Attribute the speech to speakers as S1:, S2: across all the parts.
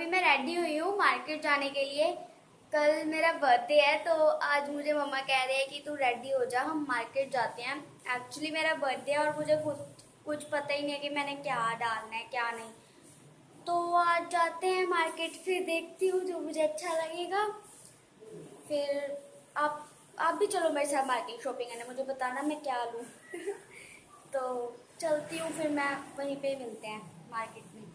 S1: मैं रेडी हुई हूँ मार्केट जाने के लिए। कल मेरा बर्थडे है तो आज मुझे मम्मा कह रहे हैं कि तू रेडी हो जा, हम मार्केट जाते हैं। एक्चुअली मेरा बर्थडे है और मुझे कुछ पता ही नहीं है कि मैंने क्या डालना है क्या नहीं। तो आज जाते हैं मार्केट, फिर देखती हूँ जो मुझे अच्छा लगेगा। फिर आप भी चलो मेरे साथ मार्केट शॉपिंग करने, मुझे बताना मैं क्या लूँ। तो चलती हूँ, फिर मैं वहीं पे मिलते हैं मार्केट में।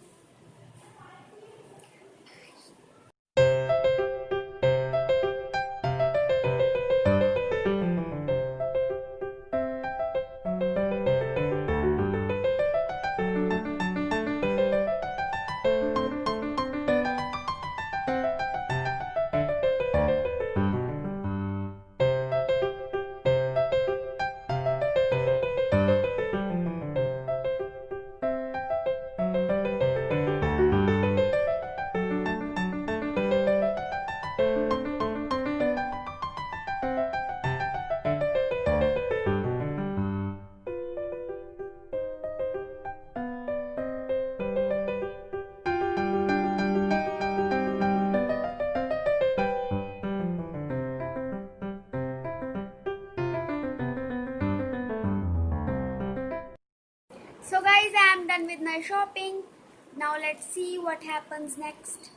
S1: So guys, I am done with my shopping. Now let's see what happens next.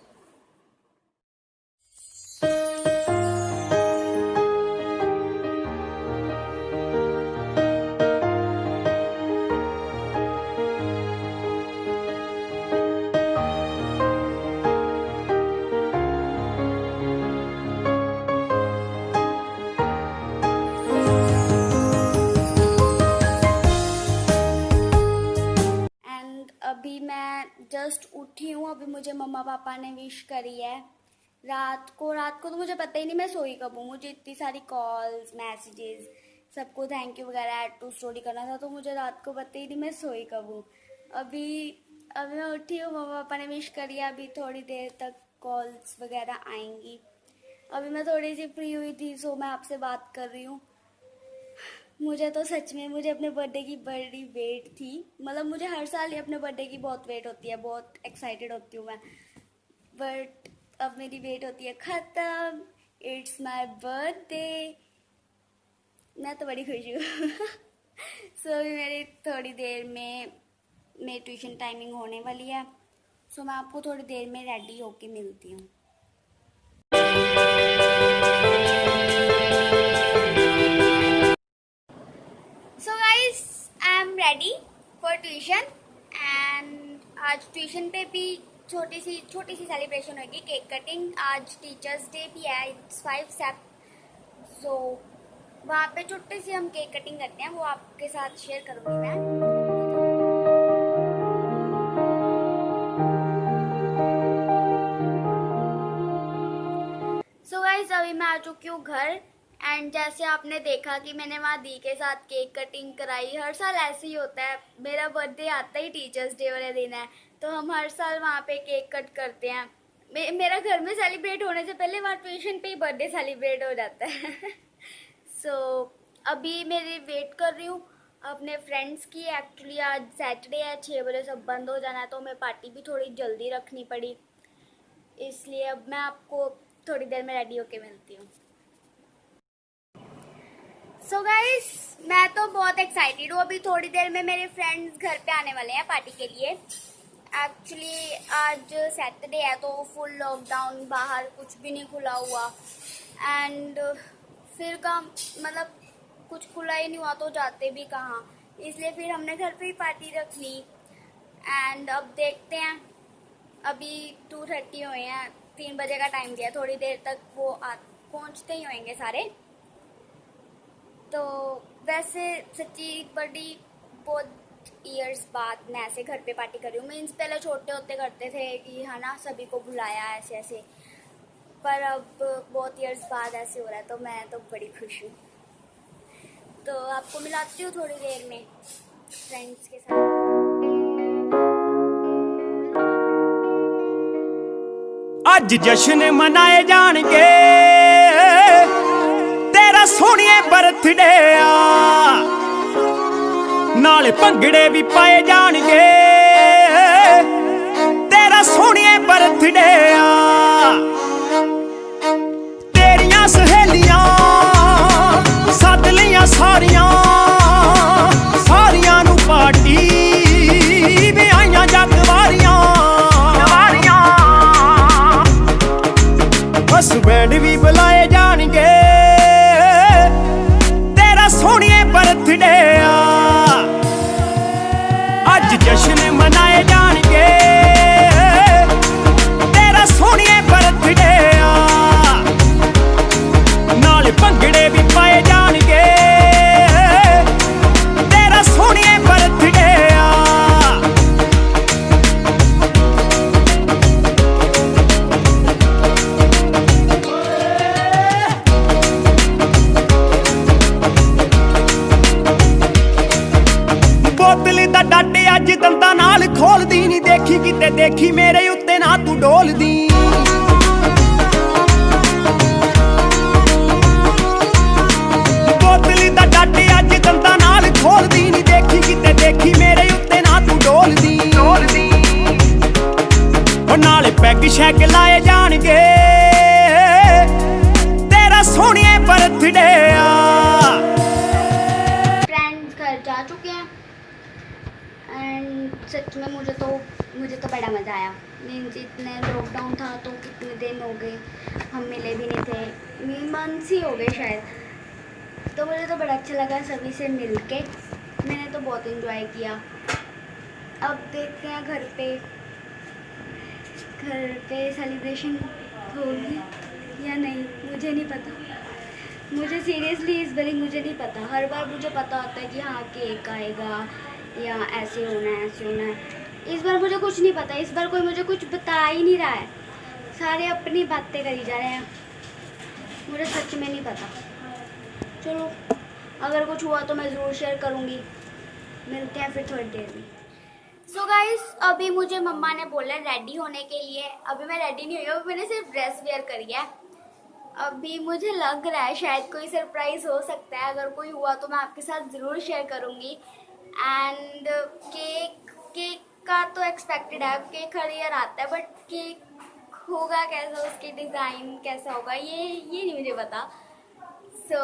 S1: And अभी मैं जस्ट उठी हूँ, अभी मुझे मम्मा पापा ने विश करी है। रात को तो मुझे पता ही नहीं मैं सोई कब हूँ। मुझे इतनी सारी कॉल्स मैसेजेस सबको थैंक यू वगैरह ऐड टू स्टोरी करना था, तो मुझे रात को पता ही नहीं मैं सोई कब हूँ। अभी अभी मैं उठी हूँ, मम्मा पापा ने विश करी है। अभी थोड़ी देर तक कॉल्स वगैरह आएंगी। अभी मैं थोड़ी सी फ्री हुई थी, सो मैं आपसे बात कर रही हूँ। मुझे तो सच में मुझे अपने बर्थडे की बड़ी वेट थी। मतलब मुझे हर साल ही अपने बर्थडे की बहुत वेट होती है, बहुत एक्साइटेड होती हूँ मैं। बट अब मेरी वेट होती है ख़त्म। It's my birthday. मैं तो बड़ी खुश हूँ। सो अभी मेरी थोड़ी देर में मेरी ट्यूशन टाइमिंग होने वाली है। सो मैं आपको थोड़ी देर में रेडी होके मिलती हूँ। So guys, I am ready for tuition. And आज ट्यूशन पे भी छोटी सी सेलिब्रेशन होगी, केक कटिंग। आज टीचर्स डे भी है, इट्स 5 सेप। सो वहाँ पे छोटी सी हम केक कटिंग करते हैं, वो आपके साथ शेयर करूँगी मैं। सो गाइस, अभी मैं आ चुकी हूँ घर। एंड जैसे आपने देखा कि मैंने वहाँ दी के साथ केक कटिंग कराई। हर साल ऐसे ही होता है, मेरा बर्थडे आता ही टीचर्स डे वाले दिन है, तो हम हर साल वहाँ पे केक कट करते हैं। मेरा घर में सेलिब्रेट होने से पहले वहाँ ट्यूशन पे ही बर्थडे सेलिब्रेट हो जाता है। सो अभी मेरी वेट कर रही हूँ अपने फ्रेंड्स की। एक्चुअली आज सैटरडे है, 6 बजे सब बंद हो जाना है, तो मैं पार्टी भी थोड़ी जल्दी रखनी पड़ी। इसलिए अब मैं आपको थोड़ी देर में रेडी होके मिलती हूँ। सो गाइस, मैं तो बहुत एक्साइटेड हूँ। अभी थोड़ी देर में मेरे फ्रेंड्स घर पे आने वाले हैं पार्टी के लिए। एक्चुअली आज सैटरडे है तो फुल लॉकडाउन, बाहर कुछ भी नहीं खुला हुआ। एंड फिर का मतलब कुछ खुला ही नहीं हुआ तो जाते भी कहाँ, इसलिए फिर हमने घर पे ही पार्टी रख ली। एंड अब देखते हैं, अभी 2:30 हुए हैं, 3 बजे का टाइम दिया, थोड़ी देर तक वो पहुँचते ही होंगे सारे। तो वैसे सच्ची बड़ी बहुत ईयर्स बाद मैं ऐसे घर पे पार्टी कर रही हूँ। मीन्स पहले छोटे होते करते थे कि है ना, सभी को बुलाया ऐसे ऐसे, पर अब बहुत ईयर्स बाद ऐसे हो रहा है, तो मैं तो बड़ी खुश हूँ। तो आपको मिलाती हूँ थोड़ी देर में फ्रेंड्स के साथ।
S2: आज जश्न मनाए जाणगे तेरा सोहणिए बर्थडे आ, नाले भंगड़े भी पाए जाणगे तेरा सोहणिए बर्थडे आ तेरियां सहेलियां सद लियां सारियां सारियां नू पार्टी वे आईयां जग वारियां बस बैंड भी बुलाए जाणगे तेरा सोहणिए बर्थडे आ अज जश्न मनाए जाणगे तेरा सोहणिए बर्थडे आ नाल भंगड़े भी पाए जाणगे तेरा सोहणिए बर्थडे आ बोतल दा डट अज दंदा नाल खोलदी नी देखी किते देखी मेरे उत्ते ना तू डोलदी बोतल दा डट अज दंदा नाल खोलदी नी देखी किते देखी मेरे उत्ते ना तू डोलदी ओ नाले पैग शैग लाए जाणगे तेरा सोहणिए बर्थडे आ
S1: फ्रेंड्स घर जा चुके हैं एंड सच में मुझे तो बड़ा मज़ा आया। मीन्स इतने लॉकडाउन था तो कितने दिन हो गए हम मिले भी नहीं थे, मंथ्स ही हो गए शायद। तो मुझे तो बड़ा अच्छा लगा सभी से मिल के, मैंने तो बहुत इन्जॉय किया। अब देखते हैं घर पे सेलिब्रेशन होगी या नहीं, मुझे नहीं पता। मुझे सीरियसली इस बारी मुझे नहीं पता। हर बार मुझे पता होता है कि हाँ केक आएगा या ऐसे होना है ऐसे होना है। इस बार मुझे कुछ नहीं पता। इस बार कोई मुझे कुछ बता ही नहीं रहा है, सारे अपनी बातें करी जा रहे हैं। मुझे सच में नहीं पता। चलो अगर कुछ हुआ तो मैं ज़रूर शेयर करूँगी। मिलते हैं फिर थोड़ी देर में। सो गाइस अभी मुझे मम्मा ने बोला रेडी होने के लिए। अभी मैं रेडी नहीं हुई, अभी मैंने सिर्फ ड्रेस वेयर करी है। अभी मुझे लग रहा है शायद कोई सरप्राइज़ हो सकता है। अगर कोई हुआ तो मैं आपके साथ ज़रूर शेयर करूँगी। एंड केक का तो एक्सपेक्टेड है, केक हर ईयर आता है, बट केक होगा कैसा, उसकी डिज़ाइन कैसा होगा ये नहीं मुझे पता। सो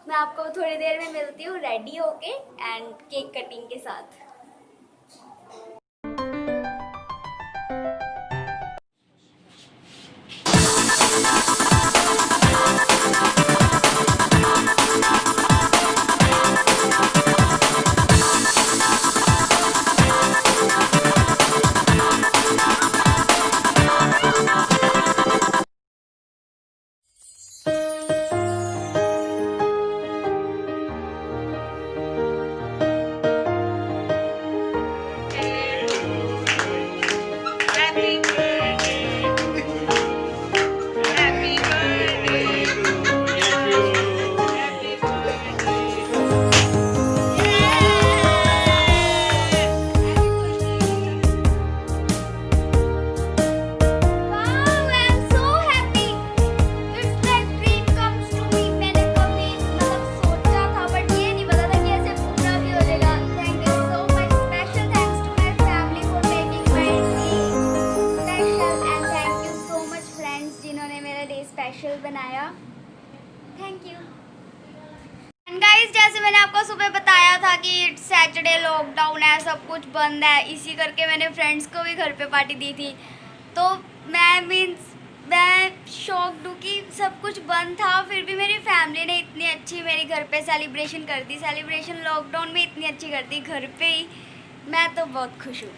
S1: मैं आपको थोड़ी देर में मिलती हूँ रेडी होके एंड केक कटिंग के साथ। स्पेशल बनाया, थैंक यू। एंड गाइस जैसे मैंने आपको सुबह बताया था कि इट्स सैटरडे, लॉकडाउन है, सब कुछ बंद है, इसी करके मैंने फ्रेंड्स को भी घर पे पार्टी दी थी। तो मैं शॉक्ड हूँ कि सब कुछ बंद था, फिर भी मेरी फैमिली ने इतनी अच्छी मेरे घर पे सेलिब्रेशन कर दी। सेलिब्रेशन लॉकडाउन में इतनी अच्छी कर दी घर पे ही। मैं तो बहुत खुश हूँ।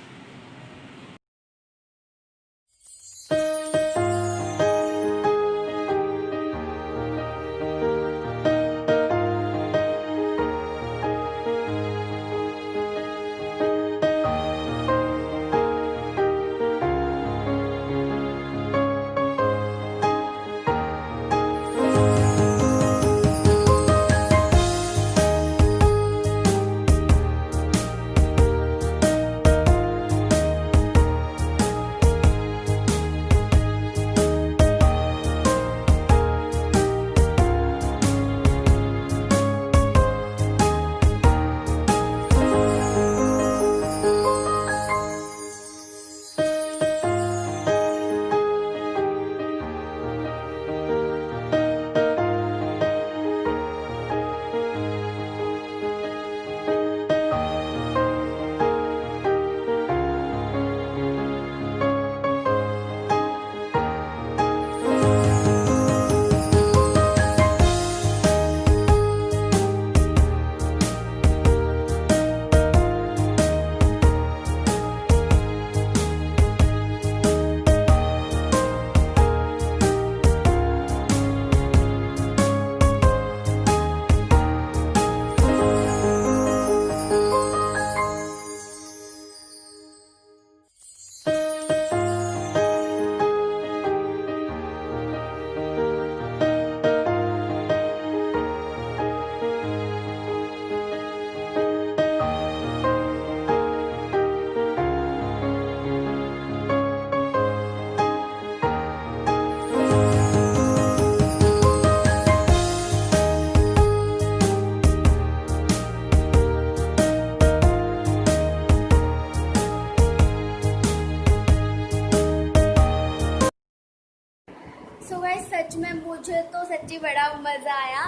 S1: मज़ा आया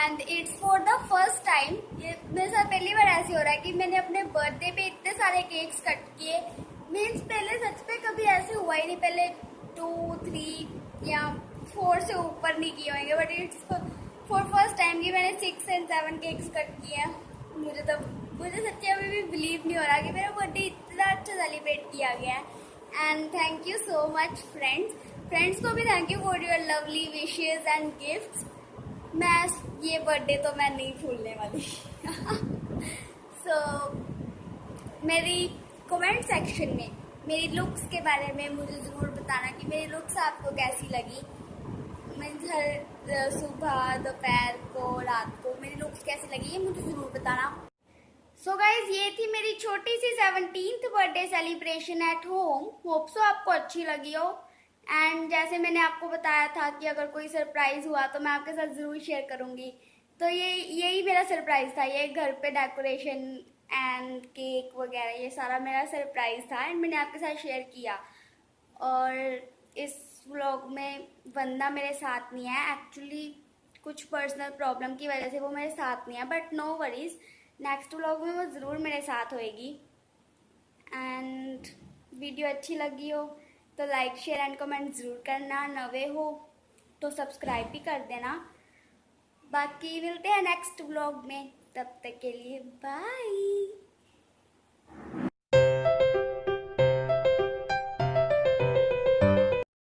S1: and it's for the first time. ये मेरे साथ पहली बार ऐसे हो रहा है कि मैंने अपने बर्थडे पे इतने सारे केक्स कट किए। मीन्स पहले सच पे कभी ऐसे हुआ ही नहीं, पहले 2, 3 या 4 से ऊपर नहीं किए होंगे, but it's for first time कि मैंने 6 and 7 केक्स कट किए हैं। मुझे सच्ची अभी भी बिलीव नहीं हो रहा कि मेरा बर्थडे इतना अच्छा सेलिब्रेट किया गया है। And thank you so much friends को भी thank you for your lovely wishes and gifts. मैं ये बर्थडे तो मैं नहीं भूलने वाली। सो मेरी कमेंट सेक्शन में मेरी लुक्स के बारे में मुझे ज़रूर बताना कि मेरी लुक्स आपको कैसी लगी। मीन्स हर सुबह, दोपहर को, रात को मेरी लुक्स कैसी लगी ये मुझे ज़रूर बताना। सो गाइज, ये थी मेरी छोटी सी 17th birthday celebration at home. Hope so आपको अच्छी लगी हो। एंड जैसे मैंने आपको बताया था कि अगर कोई सरप्राइज़ हुआ तो मैं आपके साथ ज़रूर शेयर करूँगी। तो यही मेरा सरप्राइज़ था। ये घर पे डेकोरेशन एंड केक वगैरह ये सारा मेरा सरप्राइज़ था एंड मैंने आपके साथ शेयर किया। और इस व्लॉग में वंदना मेरे साथ नहीं है, एक्चुअली कुछ पर्सनल प्रॉब्लम की वजह से वो मेरे साथ नहीं है, but no worries, next vlog में वो ज़रूर मेरे साथ होएगी। एंड वीडियो अच्छी लगी हो तो लाइक, शेयर एंड कमेंट ज़रूर करना। नवे हो तो सब्सक्राइब भी कर देना। बाकी मिलते हैं नेक्स्ट व्लॉग में, तब तक के लिए बाय।